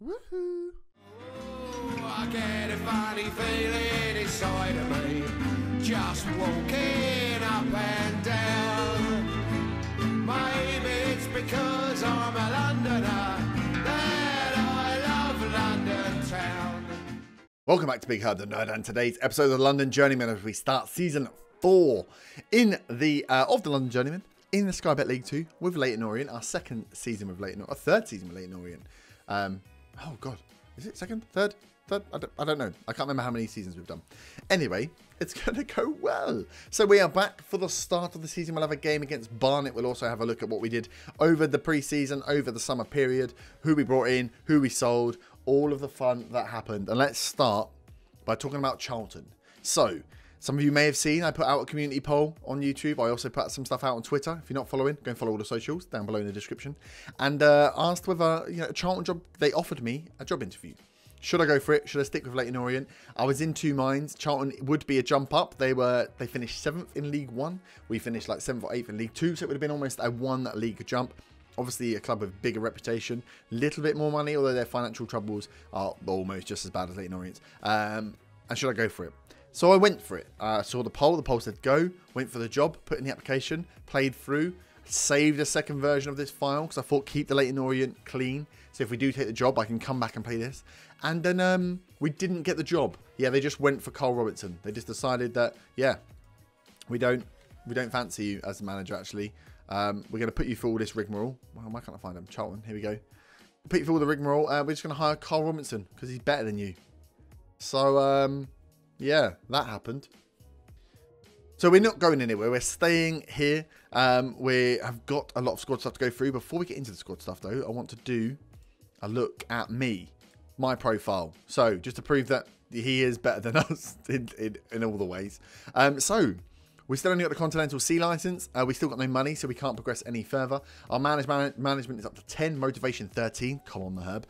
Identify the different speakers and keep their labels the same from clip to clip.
Speaker 1: Woohoo!
Speaker 2: Oh, I get a funny feeling inside of me, just walking up and down. Maybe it's because I'm a Londoner that I love London town.
Speaker 1: Welcome back to Big Herd the Nerd, and today's episode of the London Journeyman as we start season 4 in the of the London Journeyman in the Sky Bet League 2 with Leyton Orient, our second season with Leyton, our third season with Leyton Orient. Oh god, is it second, third? I don't know. I can't remember how many seasons we've done. Anyway, it's going to go well. So we are back for the start of the season. We'll have a game against Barnet. We'll also have a look at what we did over the pre-season, over the summer period, who we brought in, who we sold, all of the fun that happened. And let's start by talking about Charlton. So, some of you may have seen I put out a community poll on YouTube. I also put some stuff out on Twitter. If you're not following, go and follow all the socials down below in the description. And asked whether, a Charlton job, they offered me a job interview. Should I go for it? Should I stick with Leyton Orient? I was in two minds. Charlton would be a jump up. They finished 7th in League 1. We finished like 7th or 8th in League 2. So it would have been almost a one league jump. Obviously a club with bigger reputation. Little bit more money, although their financial troubles are almost just as bad as Leyton Orient's. And should I go for it? So I went for it. Saw the poll. The poll said go. Went for the job. Put in the application. Played through. Saved a second version of this file because I thought keep the Leyton Orient clean. So if we do take the job, I can come back and play this. And then we didn't get the job. Yeah, they just went for Carl Robertson. They just decided that, yeah, we don't fancy you as a manager, actually. We're going to put you through all this rigmarole. Well, why can't I find him? Charlton, here we go. Put you through all the rigmarole. We're just going to hire Carl Robertson because he's better than you. So, yeah, that happened. So we're not going anywhere. We're staying here. We have got a lot of squad stuff to go through. Before we get into the squad stuff, though, I want to do a look at me, my profile. So just to prove that he is better than us in all the ways. So we still only got the Continental C license. We still got no money, so we can't progress any further. Our management is up to 10. Motivation 13. Come on, the herb.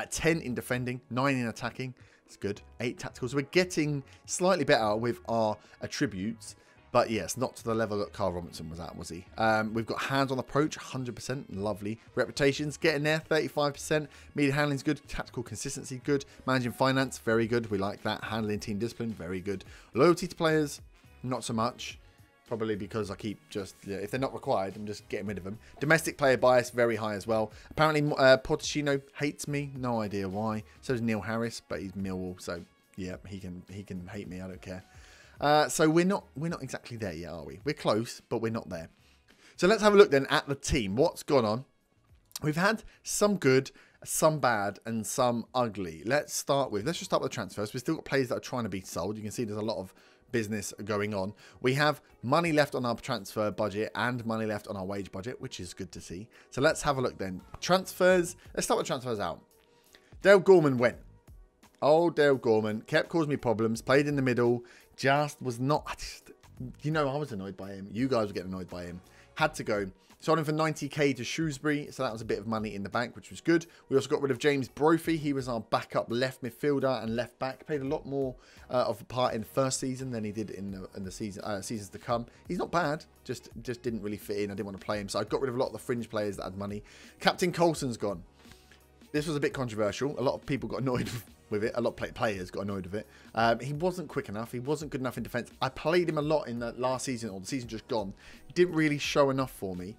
Speaker 1: 10 in defending. 9 in attacking. It's good. 8 tacticals. We're getting slightly better with our attributes. But yes, not to the level that Carl Robinson was at, was he? We've got hands-on approach, 100%. Lovely. Reputations, getting there, 35%. Media handling's good. Tactical consistency, good. Managing finance, very good. We like that. Handling team discipline, very good. Loyalty to players, not so much. Probably because I keep just, if they're not required, I'm just getting rid of them. Domestic player bias, very high as well. Apparently, Pochettino hates me. No idea why. So does Neil Harris, but he's Millwall. So, yeah, he can hate me. I don't care. So we're not exactly there yet, are we? We're close, but we're not there. So let's have a look then at the team. What's gone on? We've had some good, some bad, and some ugly. Let's just start with the transfers. We've still got players that are trying to be sold. You can see there's a lot of business going on. We have money left on our transfer budget and money left on our wage budget, which is good to see. So let's have a look then. Transfers. Let's start with transfers out. Dale Gorman went. Oh, Dale Gorman kept causing me problems. Played in the middle. Just was not. I was annoyed by him. You guys were getting annoyed by him. Had to go. Sold him for 90k to Shrewsbury. So that was a bit of money in the bank, which was good. We also got rid of James Brophy. He was our backup left midfielder and left back. Played a lot more of a part in the first season than he did in the seasons to come. He's not bad. Just didn't really fit in. I didn't want to play him. So I got rid of a lot of the fringe players that had money. Captain Coulson's gone. This was a bit controversial. A lot of people got annoyed with it. A lot of players got annoyed with it. He wasn't quick enough. He wasn't good enough in defence. I played him a lot in the last season, or the season just gone. He didn't really show enough for me.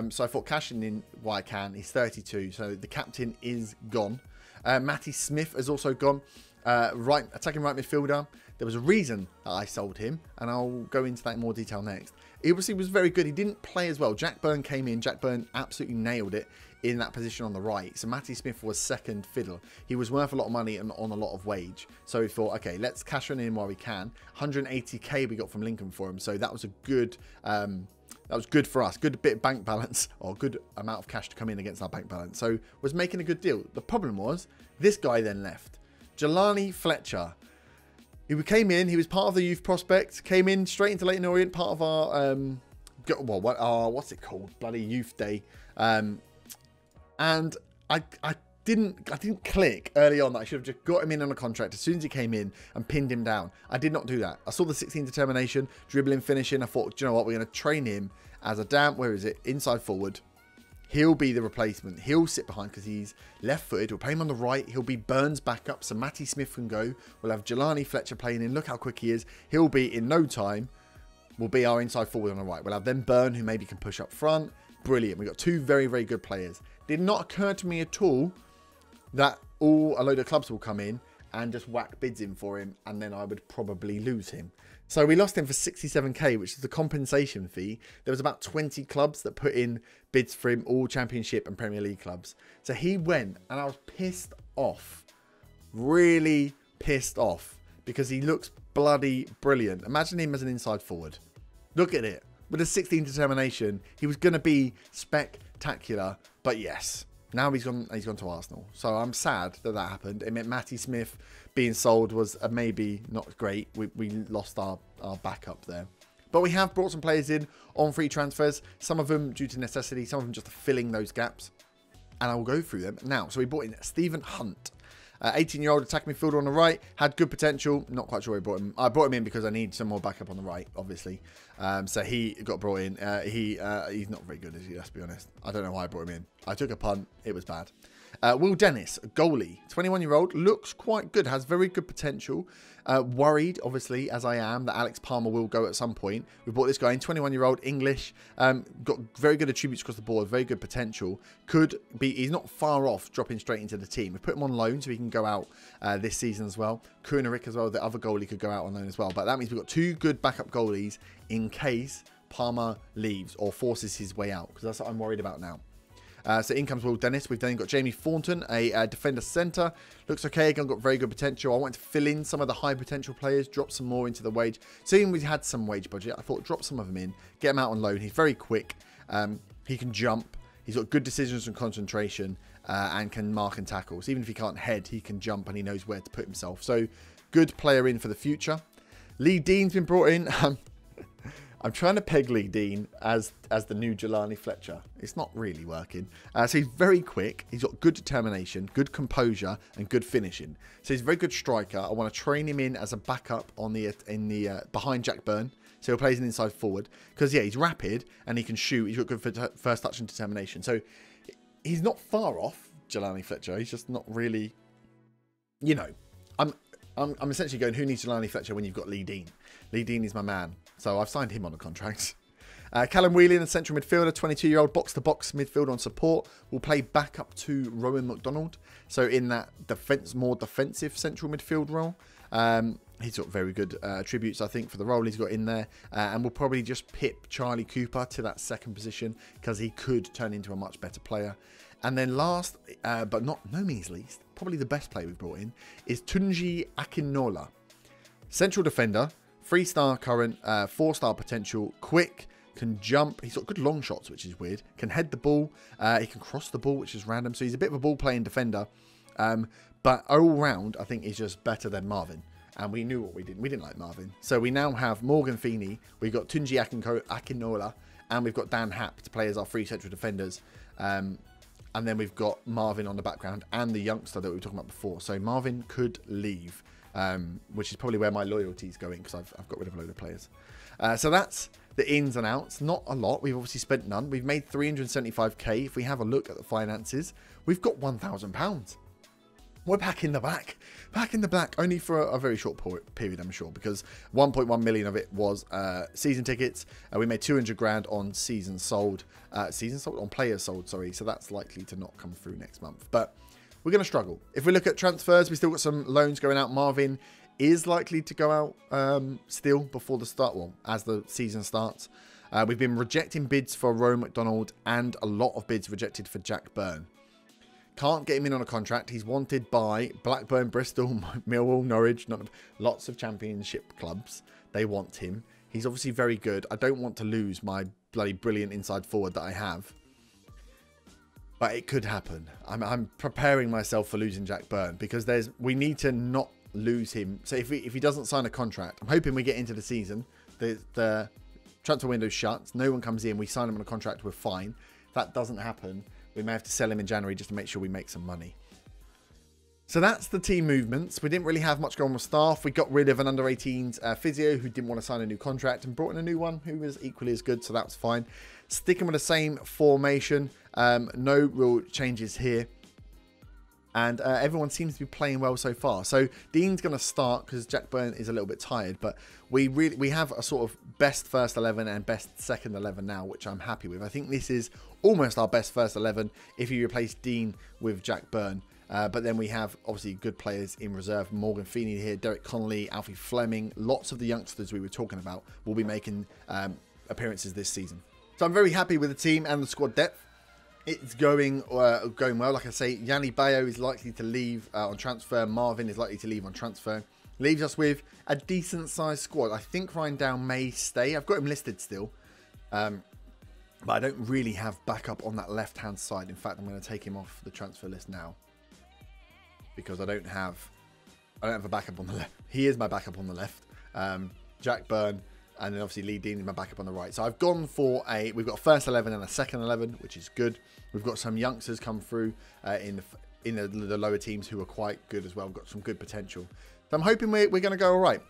Speaker 1: So I thought cashing in while I can. He's 32, so the captain is gone. Matty Smith has also gone. Attacking right midfielder. There was a reason that I sold him, and I'll go into that in more detail next. He obviously was very good. He didn't play as well. Jack Byrne came in. Jack Byrne absolutely nailed it in that position on the right. So Matty Smith was second fiddle. He was worth a lot of money and on a lot of wage. So we thought, okay, let's cash him in while we can. 180k we got from Lincoln for him. So that was a good, for us. Good bit of bank balance, or good amount of cash to come in against our bank balance. So was making a good deal. The problem was this guy then left. Jelani Fletcher. He came in. He was part of the youth prospect. Came in straight into Leyton Orient, part of our what's it called? Bloody youth day. And I didn't click early on that I should have just got him in on a contract as soon as he came in and pinned him down. I did not do that. I saw the 16 determination, dribbling, finishing. I thought, do you know what? We're going to train him as a where is it? Inside forward. He'll be the replacement. He'll sit behind because he's left-footed. We'll play him on the right. He'll be Burns backup, so Matty Smith can go. We'll have Jelani Fletcher playing in. Look how quick he is. He'll be, in no time, will be our inside forward on the right. We'll have then Burn, who maybe can push up front. Brilliant. We've got two very, very good players. Did not occur to me at all that a load of clubs will come in and just whack bids in for him, and then I would probably lose him. So we lost him for 67k, which is the compensation fee. There was about 20 clubs that put in bids for him, all Championship and Premier League clubs. So he went, and I was pissed off. Really pissed off, because he looks bloody brilliant. Imagine him as an inside forward. Look at it. With a 16 determination, he was going to be spectacular. But yes, now he's gone to Arsenal. So I'm sad that happened. It meant Matty Smith being sold was maybe not great. We lost our backup there. But we have brought some players in on free transfers. Some of them due to necessity. Some of them just filling those gaps. And I will go through them now. So we brought in Stephen Hunt. 18-year-old attacking midfielder on the right. Had good potential. Not quite sure I brought him. I brought him in because I need some more backup on the right, obviously. So he got brought in. He's not very good, is he? Let's be honest. I don't know why I brought him in. I took a punt. It was bad. Will Dennis, goalie. 21-year-old. Looks quite good. Has very good potential. Worried, obviously, as I am, that Alex Palmer will go at some point. We brought this guy in. 21-year-old, English. Got very good attributes across the board. Very good potential. Could be. He's not far off dropping straight into the team. We put him on loan so he can go out this season as well. Kunarik as well, the other goalie, could go out on loan as well. But that means we've got two good backup goalies in case Palmer leaves or forces his way out, because that's what I'm worried about now. So in comes Will Dennis. We've then got Jamie Thornton, a defender centre. Looks okay. Again, got very good potential. I want to fill in some of the high potential players, drop some more into the wage. Seeing we had some wage budget, I thought drop some of them in, get him out on loan. He's very quick. He can jump. He's got good decisions and concentration, and can mark and tackle. So even if he can't head, he can jump and he knows where to put himself. So good player in for the future. Lee Dean's been brought in. I'm trying to peg Lee Dean as the new Jelani Fletcher. It's not really working. So he's very quick. He's got good determination, good composure, and good finishing. So he's a very good striker. I want to train him in as a backup on behind Jack Byrne. So he'll play as an inside forward. Because, yeah, he's rapid and he can shoot. He's got good first touch and determination. So he's not far off Jelani Fletcher. He's just not really, you know. I'm essentially going, who needs Jelani Fletcher when you've got Lee Dean? Lee Dean is my man. So I've signed him on a contract. Callum Whelan, a central midfielder, 22-year-old box-to-box midfielder on support, will play back up to Rowan McDonald. So in that more defensive central midfield role. He's got very good attributes, I think, for the role he's got in there. And will probably just pip Charlie Cooper to that second position because he could turn into a much better player. And then last, but no means least, probably the best player we've brought in, is Tunji Akinola. Central defender, 3-star current, 4-star potential, quick, can jump. He's got good long shots, which is weird. Can head the ball. He can cross the ball, which is random. So he's a bit of a ball-playing defender. But all round, I think he's just better than Marvin. And we knew what we didn't. We didn't like Marvin. So we now have Morgan Feeney. We've got Tunji Akinola. And we've got Dan Happ to play as our three central defenders. And then we've got Marvin on the background and the youngster that we were talking about before. So Marvin could leave, which is probably where my loyalty is going because I've got rid of a load of players. So that's the ins and outs. Not a lot. We've obviously spent none. We've made 375k. If we have a look at the finances, we've got £1,000. We're back in the black. Back in the black. Only for a very short period, I'm sure, because 1.1 million of it was season tickets. We made 200 grand on seasons sold. On players sold, sorry. So that's likely to not come through next month. But we're going to struggle. If we look at transfers, we still got some loans going out. Marvin is likely to go out still before the start, well, as the season starts. We've been rejecting bids for Rowan McDonald and a lot of bids rejected for Jack Byrne. Can't get him in on a contract. He's wanted by Blackburn, Bristol, Millwall, Norwich, lots of championship clubs. They want him. He's obviously very good. I don't want to lose my bloody brilliant inside forward that I have. But it could happen. I'm preparing myself for losing Jack Byrne because we need to not lose him. So if he doesn't sign a contract, I'm hoping we get into the season. The transfer window's shut. No one comes in. We sign him on a contract. We're fine. If that doesn't happen, we may have to sell him in January just to make sure we make some money. So that's the team movements. We didn't really have much going on with staff. We got rid of an under-18s physio who didn't want to sign a new contract and brought in a new one who was equally as good, so that was fine. Sticking with the same formation. No real changes here. And everyone seems to be playing well so far. So Dean's going to start because Jack Byrne is a little bit tired. But we have a sort of best first 11 and best second 11 now, which I'm happy with. I think this is almost our best first 11 if you replace Dean with Jack Byrne. But then we have, obviously, good players in reserve. Morgan Feeney here, Derek Connolly, Alfie Fleming. Lots of the youngsters we were talking about will be making appearances this season. So I'm very happy with the team and the squad depth. It's going well. Like I say, Yanni Bayo is likely to leave on transfer. Marvin is likely to leave on transfer. Leaves us with a decent-sized squad. I think Ryan Dow may stay. I've got him listed still. But I don't really have backup on that left-hand side. In fact, I'm going to take him off the transfer list now. Because I don't have a backup on the left. He is my backup on the left. Jack Byrne. And then obviously Lee Dean is my backup on the right. So I've gone for we've got a first 11 and a second 11, which is good. We've got some youngsters come through in the lower teams who are quite good as well. We've got some good potential. So I'm hoping we're going to go all right.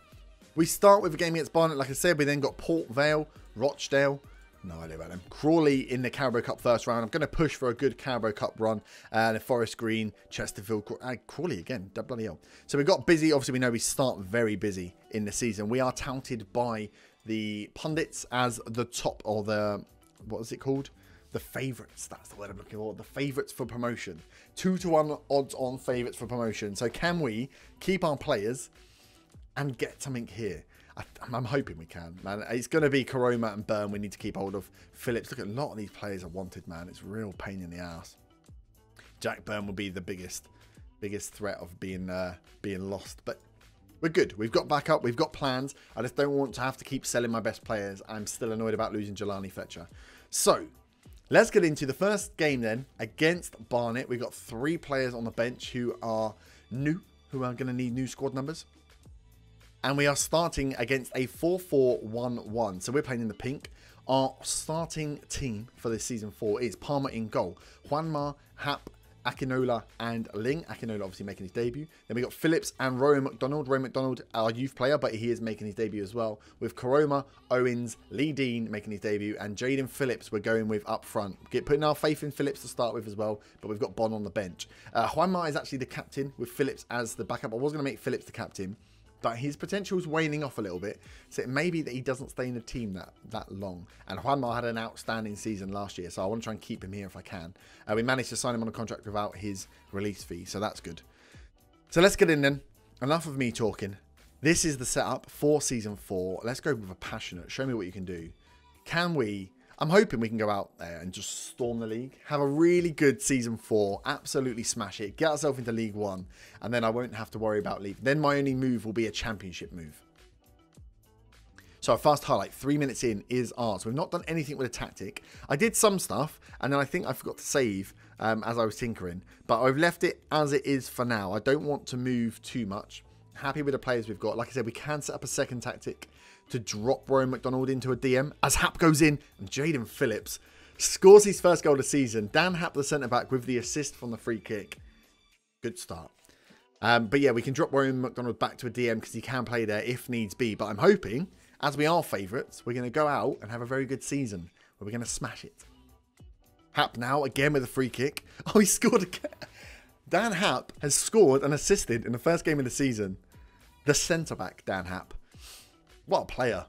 Speaker 1: We start with a game against Barnet, like I said. We then got Port Vale, Rochdale. No idea about them. Crawley in the Carabao Cup first round. I'm going to push for a good Carabao Cup run. And Forest Green, Chesterfield, Crawley again. Bloody hell. So we got busy. Obviously, we know we start very busy in the season. We are touted by the pundits as the top, or the, what is it called? The favourites. That's the word I'm looking for. The favourites for promotion. 2-to-1 odds on favourites for promotion. So can we keep our players and get something here? I'm hoping we can, man. It's going to be Karoma and Byrne we need to keep hold of. Phillips, look at a lot of these players are wanted, man. It's a real pain in the ass. Jack Byrne will be the biggest threat of being lost. But we're good. We've got backup. We've got plans. I just don't want to have to keep selling my best players. I'm still annoyed about losing Jelani Fletcher. So let's get into the first game then against Barnet. We've got 3 players on the bench who are new, who are going to need new squad numbers. And we are starting against a 4-4-1-1. So we're playing in the pink. Our starting team for this season 4 is Palmer in goal. Juanma, Hap, Akinola and Ling. Akinola obviously making his debut. Then we got Phillips and Rowan McDonald. Rowan McDonald, our youth player, but he is making his debut as well. With Karoma, Owens, Lee Dean making his debut, and Jaden Phillips we're going with up front. Putting our faith in Phillips to start with as well, but we've got Bon on the bench. Juanma is actually the captain with Phillips as the backup. I was going to make Phillips the captain, but his potential is waning off a little bit. So it may be that he doesn't stay in the team that long. And Juanma had an outstanding season last year, so I want to try and keep him here if I can. We managed to sign him on a contract without his release fee, so that's good. So let's get in then. Enough of me talking. This is the setup for Season 4. Let's go with a passionate. Show me what you can do. Can we... I'm hoping we can go out there and just storm the league. Have a really good Season 4. Absolutely smash it. Get ourselves into League 1. And then I won't have to worry about leaving. Then my only move will be a championship move. So our fast highlight, 3 minutes in, is ours. We've not done anything with a tactic. I did some stuff. And then I think I forgot to save as I was tinkering. But I've left it as it is for now. I don't want to move too much. Happy with the players we've got. Like I said, we can set up a second tactic to drop Rowan McDonald into a DM as Hap goes in and Jaden Phillips scores his first goal of the season. Dan Hap, the centre-back, with the assist from the free kick. Good start. But yeah, we can drop Rowan McDonald back to a DM because he can play there if needs be. But I'm hoping, as we are favourites, we're going to go out and have a very good season where we're going to smash it. Hap now, again with a free kick. Oh, he scored again. Dan Hap has scored and assisted in the first game of the season. The centre-back, Dan Hap. What a player.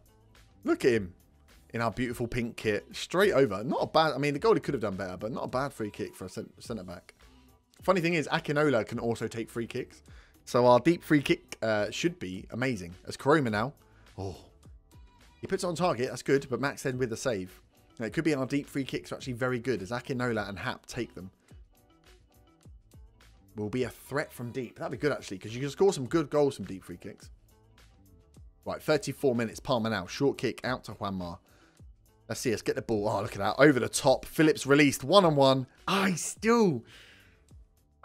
Speaker 1: Look at him in our beautiful pink kit. Straight over. Not a bad... I mean, the goalie could have done better, but not a bad free kick for a centre-back. Funny thing is, Akinola can also take free kicks. So our deep free kick should be amazing. As Karoma now. Oh. He puts it on target. That's good. But Max then with the save. Now, it could be our deep free kicks are actually very good as Akinola and Hap take them. Will be a threat from deep. That'd be good, actually, because you can score some good goals from deep free kicks. Right, 34 minutes. Palmer now. Short kick out to Juanma. Let's see us get the ball. Oh, look at that. Over the top. Phillips released. One-on-one. I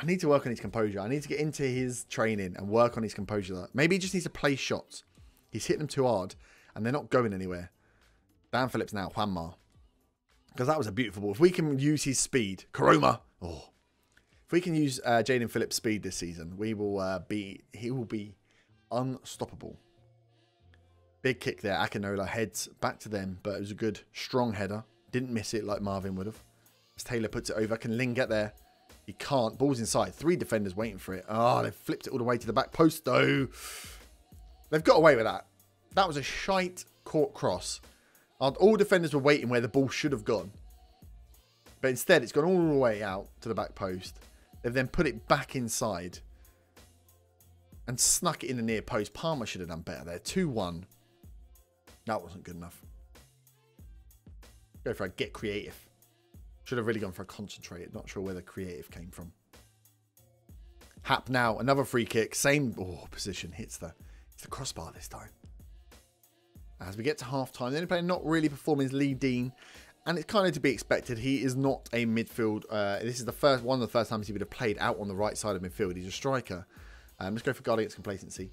Speaker 1: need to work on his composure. I need to get into his training and work on his composure. Maybe he just needs to play shots. He's hitting them too hard, and they're not going anywhere. Dan Phillips now. Juanma. Because that was a beautiful ball. If we can use his speed. Karoma. Oh. If we can use Jaden Phillips' speed this season, he will be unstoppable. Big kick there. Akinola heads back to them, but it was a good, strong header. Didn't miss it like Marvin would have. As Taylor puts it over, can Ling get there? He can't. Ball's inside. 3 defenders waiting for it. Oh, they've flipped it all the way to the back post, though. They've got away with that. That was a shite court cross. All defenders were waiting where the ball should have gone. But instead, it's gone all the way out to the back post. They've then put it back inside. And snuck it in the near post. Palmer should have done better there. 2-1. That wasn't good enough. Go for a get creative. Should have really gone for a concentrate. Not sure where the creative came from. Hap now. Another free kick. Same position. Hits the crossbar this time. As we get to half-time, the only player not really performing is Lee Dean. And it's kind of to be expected. He is not a midfield. This is one of the first times he would have played out on the right side of midfield. He's a striker. Let's go for guard against complacency.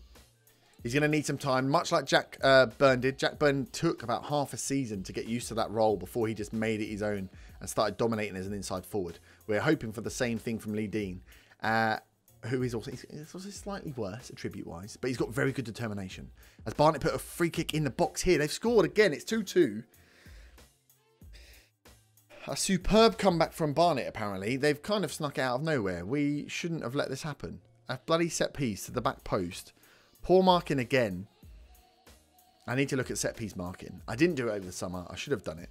Speaker 1: He's going to need some time, much like Jack Byrne did. Jack Byrne took about half a season to get used to that role before he just made it his own and started dominating as an inside forward. We're hoping for the same thing from Lee Dean, who is also slightly worse attribute-wise, but he's got very good determination. As Barnet put a free kick in the box here, they've scored again. It's 2-2. A superb comeback from Barnet, apparently. They've kind of snuck it out of nowhere. We shouldn't have let this happen. A bloody set piece to the back post. Poor marking again. I need to look at set piece marking. I didn't do it over the summer. I should have done it.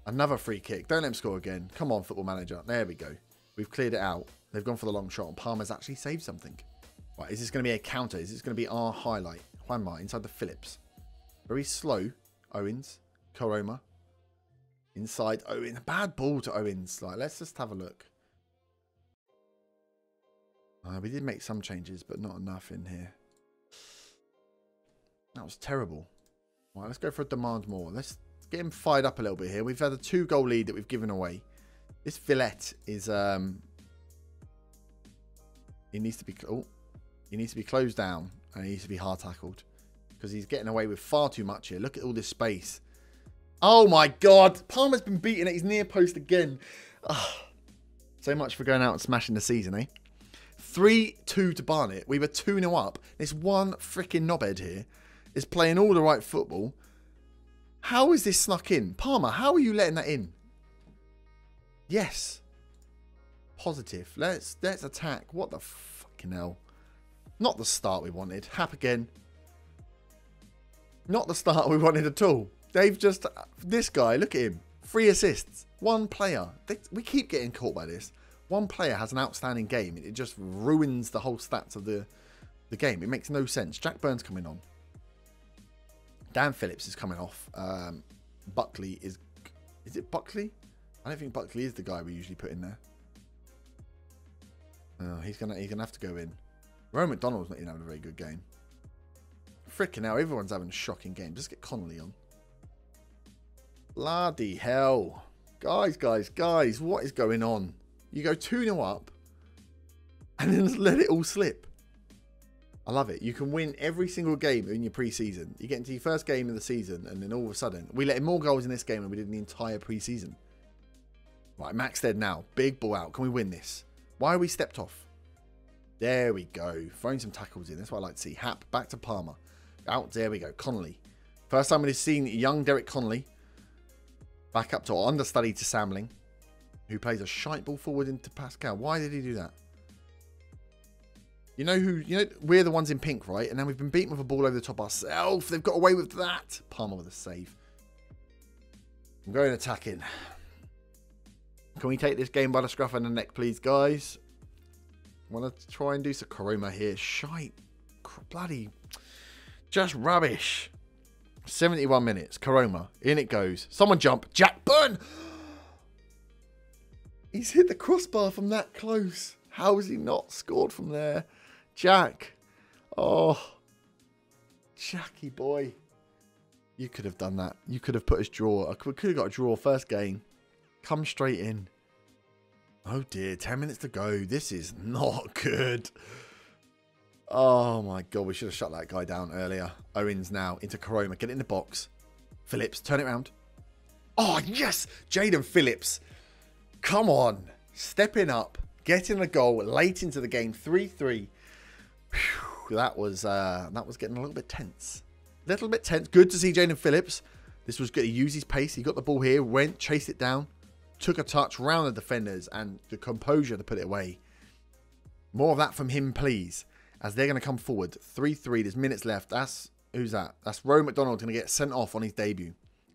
Speaker 1: Another free kick. Don't let him score again. Come on, Football Manager. There we go. We've cleared it out. They've gone for the long shot, and Palmer's actually saved something. Right, is this going to be a counter? Is this going to be our highlight? Juanma inside the Phillips. Very slow. Owens. Koroma. Inside Owens. Bad ball to Owens. Like, let's just have a look. We did make some changes, but not enough in here. That was terrible. Right, let's go for a demand more. Let's get him fired up a little bit here. We've had a 2-goal lead that we've given away. This Villette is he needs to be closed down, and he needs to be hard tackled because he's getting away with far too much here. Look at all this space. Oh my God, Palmer's been beaten at his near post again. Oh, so much for going out and smashing the season, eh? 3-2 to Barnet. We were 2-0 up. This one freaking knobhead here is playing all the right football. How is this snuck in? Palmer, how are you letting that in? Yes. Positive. Let's attack. What the fucking hell? Not the start we wanted. Hap again. Not the start we wanted at all. They've just... This guy, look at him. 3 assists. 1 player. We keep getting caught by this. 1 player has an outstanding game. It just ruins the whole stats of the game. It makes no sense. Jack Byrne's coming on. Dan Phillips is coming off. Buckley is... Is it Buckley? I don't think Buckley is the guy we usually put in there. Oh, he's gonna have to go in. Rowan McDonald's not even having a very good game. Frickin' hell, everyone's having a shocking game. Just get Connolly on. Bloody hell. Guys, what is going on? You go 2-0 up and then just let it all slip. I love it. You can win every single game in your pre-season. You get into your first game of the season and then all of a sudden, we let in more goals in this game than we did in the entire pre-season. Right, Max dead now. Big ball out. Can we win this? Why are we stepped off? There we go. Throwing some tackles in. That's what I like to see. Hap, back to Palmer. Out. There we go. Connolly. First time we've seen young Derek Connolly. Back up to our understudy to Samling, who plays a shite ball forward into Pascal. Why did he do that? You know who? You know we're the ones in pink, right? And then we've been beaten with a ball over the top ourselves. They've got away with that. Palmer with a save. I'm going attacking. Can we take this game by the scruff of the neck, please, guys? I want to try and do some Koroma here. Shite. Bloody. Just rubbish. 71 minutes. Koroma. In it goes. Someone jump. Jack Byrne. He's hit the crossbar from that close. How has he not scored from there? Jack. Oh. Jackie boy. You could have done that. You could have put us draw. I could have got a draw first game. Come straight in. Oh dear. 10 minutes to go. This is not good. Oh my God. We should have shut that guy down earlier. Owens now into Koroma. Get it in the box. Phillips. Turn it around. Oh yes. Jaden Phillips. Come on. Stepping up. getting a goal late into the game, 3-3. That was getting a little bit tense. Little bit tense. Good to see Jaden Phillips. This was good. He used his pace. He got the ball here, went, chased it down, took a touch round the defenders, and the composure to put it away. More of that from him, please, as they're going to come forward. 3-3. There's minutes left. Who's that? That's Rowe McDonald going to get sent off on his debut.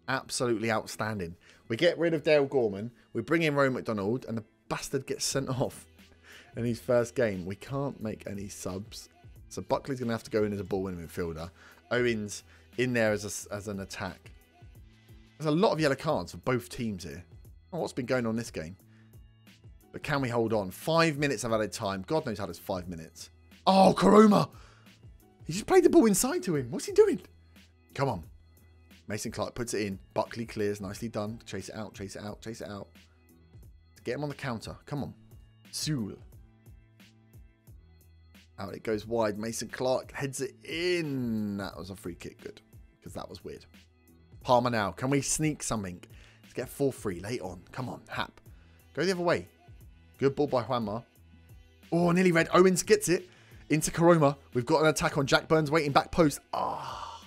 Speaker 1: Absolutely outstanding. We get rid of Dale Gorman. We bring in Rowe McDonald, and the bastard gets sent off in his first game. We can't make any subs. So Buckley's going to have to go in as a ball-winning midfielder. Owens in there as an attack. There's a lot of yellow cards for both teams here. Oh, what's been going on this game? But can we hold on? 5 minutes of added time. God knows how there's 5 minutes. Oh, Karoma! He just played the ball inside to him. What's he doing? Come on. Mason Clark puts it in. Buckley clears. Nicely done. Chase it out. Chase it out. Chase it out. Get him on the counter. Come on. Sewell. Out it goes wide. Mason Clark heads it in. That was a free kick. Good. Because that was weird. Palmer now. Can we sneak something? Let's get 4-3 late on. Come on. Hap. Go the other way. Good ball by Juanma. Oh, nearly red. Owens gets it. Into Karoma. We've got an attack on Jack Burns waiting back post. Ah. Oh.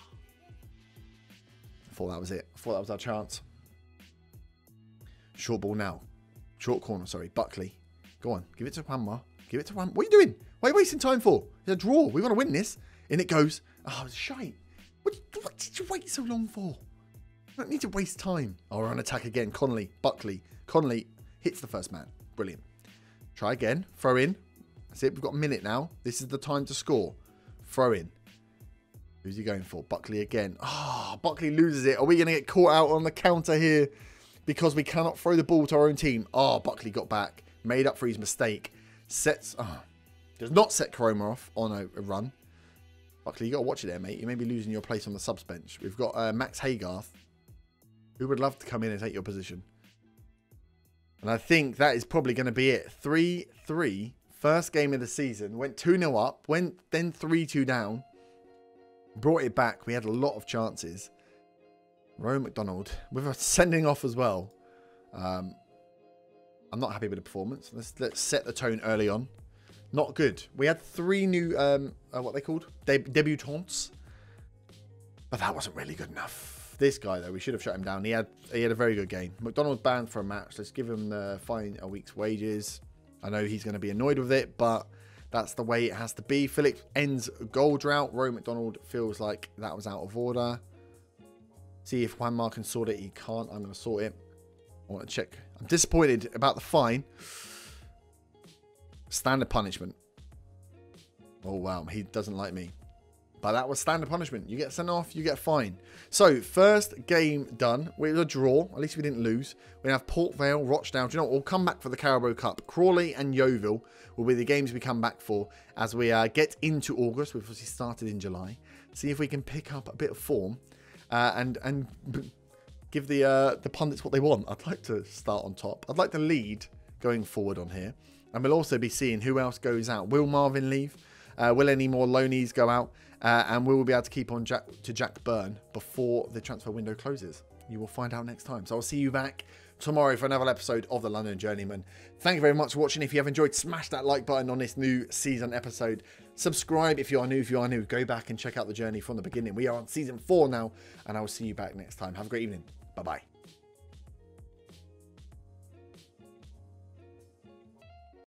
Speaker 1: I thought that was it. I thought that was our chance. Short ball now. Short corner, sorry. Buckley. Go on. Give it to Juanma. Give it to Juanma. What are you doing? What are you wasting time for? It's a draw. We want to win this. In it goes. Oh, it's shite. What did you wait so long for? You don't need to waste time. Oh, we're on attack again. Connolly. Buckley. Connolly hits the first man. Brilliant. Try again. Throw in. That's it. We've got a minute now. This is the time to score. Throw in. Who's he going for? Buckley again. Ah, oh, Buckley loses it. Are we going to get caught out on the counter here? Because we cannot throw the ball to our own team. Oh, Buckley got back. Made up for his mistake. Sets... Oh, does not set Karoma off on a run. Buckley, you got to watch it there, mate. You may be losing your place on the subs bench. We've got Max Haygarth, who would love to come in and take your position. And I think that is probably going to be it. 3-3. First game of the season. Went 2-0 up. Went then 3-2 down. Brought it back. We had a lot of chances. Rowe McDonald with a sending off as well. I'm not happy with the performance. Let's set the tone early on. Not good. We had 3 new, what they called? Debutantes. But that wasn't really good enough. This guy, though, we should have shut him down. He had a very good game. McDonald's banned for a match. Let's give him the fine a week's wages. I know he's going to be annoyed with it, but that's the way it has to be. Phillips ends goal drought. Rowe McDonald feels like that was out of order. See if Juanma can sort it. He can't. I'm going to sort it. I want to check. I'm disappointed about the fine. Standard punishment. Oh, wow. He doesn't like me. But that was standard punishment. You get sent off, you get a fine. So, first game done. We had a draw. At least we didn't lose. We have Port Vale, Rochdale. Do you know what? We'll come back for the Carabao Cup. Crawley and Yeovil will be the games we come back for as we get into August. We've obviously started in July. See if we can pick up a bit of form and give the pundits what they want. I'd like to start on top. I'd like to lead going forward on here. And we'll also be seeing who else goes out. Will Marvin leave? Will any more loanees go out? And we will be able to keep on Jack Byrne before the transfer window closes. You will find out next time. So I'll see you back tomorrow for another episode of the London Journeyman. Thank you very much for watching. If you have enjoyed, smash that like button on this new season episode. Subscribe if you are new. If you are new, go back and check out the journey from the beginning. We are on season 4 now, and I will see you back next time. Have a great evening. Bye-bye.